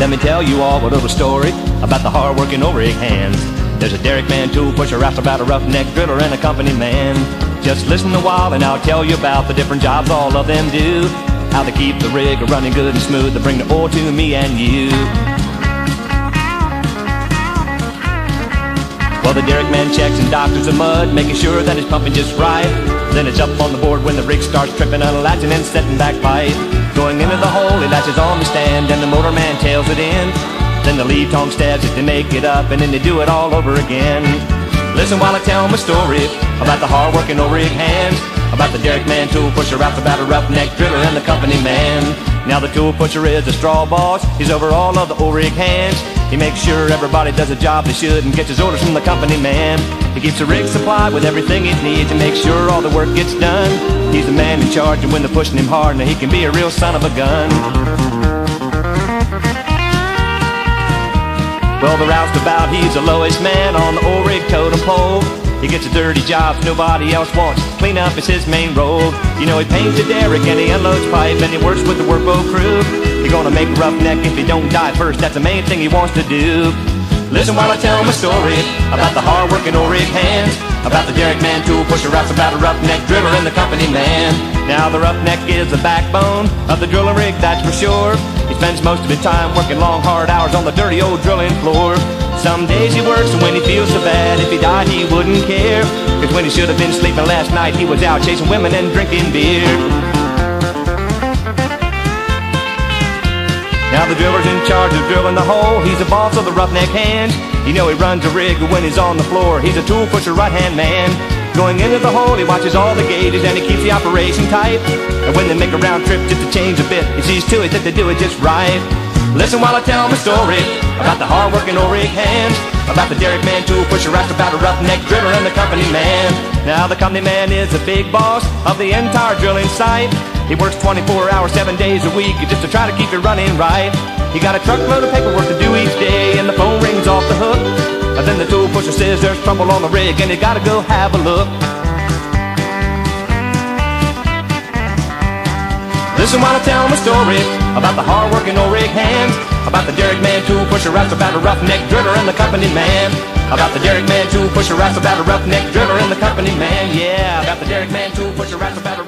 Let me tell you all a little story about the hard-working O-rig hands. There's a derrickman, tool pusher, roustabout, a roughneck, driller, and a company man. Just listen a while and I'll tell you about the different jobs all of them do. How they keep the rig running good and smooth to bring the oil to me and you. Well, the derrickman checks and doctors the mud, making sure that it's pumping just right. Then it's up on the board when the rig starts tripping, unlatching and setting back pipe. Going into the hole, he latches on the stand, and the motor man tails it in. Then the lead tong stabs it to make it up, and then they do it all over again. Listen while I tell my story about the hard-working O-rig hands, about the derrickman, tool pusher, roustabout, a roughneck, driller, and the company man. Now the tool pusher is the straw boss. He's over all of the O-rig hands. He makes sure everybody does a job they should and gets his orders from the company man. He keeps the rig supplied with everything it needs and makes sure all the work gets done. He's the man in charge, and when they're pushing him hard, now he can be a real son of a gun. Well, the roustabout, he's the lowest man on the O-rig totem pole. He gets the dirty jobs nobody else wants. Clean up is his main role. You know, he paints the derrick and he unloads pipe and he works with the workboat crew. He's gonna make a roughneck if he don't die first. That's the main thing he wants to do. Listen while I tell my story about the hard-working O-rig hands, about the derrickman, tool pusher, roustabout, a roughneck, driller, and the company man. Now the roughneck is the backbone of the drilling rig, that's for sure. He spends most of his time working long, hard hours on the dirty old drilling floor. Some days he works, and when he feels so bad, if he died he wouldn't care. Cause when he should have been sleeping last night, he was out chasing women and drinking beer. Now the driller's in charge of drilling the hole. He's the boss of the roughneck hands. You know he runs the rig when he's on the floor. He's a tool pusher, right-hand man. Going into the hole, he watches all the gauges and he keeps the operation tight. And when they make a round trip just to change a bit, he sees to it that they do it just right. Listen while I tell my story about the hard-working O-rig hands, about the derrickman, tool pusher, roustabout, a roughneck, driller, and the company man. Now the company man is the big boss of the entire drilling site. He works 24 hours, 7 days a week just to try to keep it running right. He got a truckload of paperwork to do each day, and the phone rings off the hook. And then the tool pusher says there's trouble on the rig, and you gotta go have a look. Listen while I tell my story about the hard-working O-rig hands, about the derrickman, tool pusher, roustabout, a roughneck, driller, and the company man. About the derrickman, tool pusher, roustabout, a roughneck, driller, and the company man. Yeah, about the derrickman, tool pusher, roustabout, a